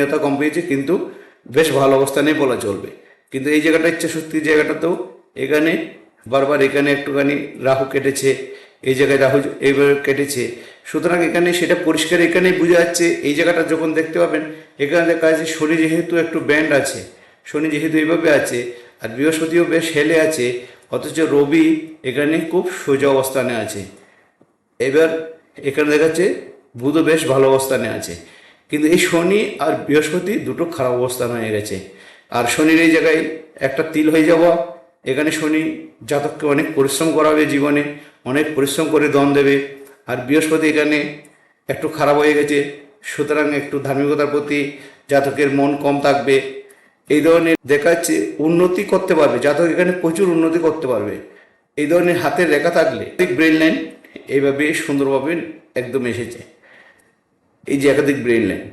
নেতা কম পেয়েছে, কিন্তু বেশ ভালো অবস্থানে বলা চলবে। কিন্তু এই জায়গাটা ইচ্ছা শক্তির জায়গাটাতেও এখানে বারবার এখানে একটুখানি রাহু কেটেছে, এই জায়গায় রাহু এইভাবে কেটেছে। সুতরাং এখানে সেটা পরিষ্কার এখানেই বোঝা যাচ্ছে। এই জায়গাটা যখন দেখতে পাবেন, এখানে দেখা যাচ্ছে শনি যেহেতু একটু ব্যান্ড আছে, শনি যেহেতু এইভাবে আছে, আর বৃহস্পতিও বেশ হেলে আছে, অথচ রবি এখানে খুব সোজা অবস্থানে আছে। এবার এখানে দেখা যাচ্ছে বুধও বেশ ভালো অবস্থানে আছে, কিন্তু এই শনি আর বৃহস্পতি দুটো খারাপ অবস্থান হয়ে গেছে। আর শনির এই জায়গায় একটা তিল হয়ে যাওয়া, এখানে শনি জাতককে অনেক পরিশ্রম করাবে, জীবনে অনেক পরিশ্রম করে দন দেবে। আর বৃহস্পতি এখানে একটু খারাপ হয়ে গেছে, সুতরাং একটু ধার্মিকতার প্রতি জাতকের মন কম থাকবে। এই ধরনের দেখাচ্ছে উন্নতি করতে পারবে জাতক, এখানে প্রচুর উন্নতি করতে পারবে। এই ধরনের হাতের রেখা থাকলে ব্রেন লাইন এইভাবে সুন্দরভাবে একদম এসেছে, এই যে একাধিক ব্রেন লাইন।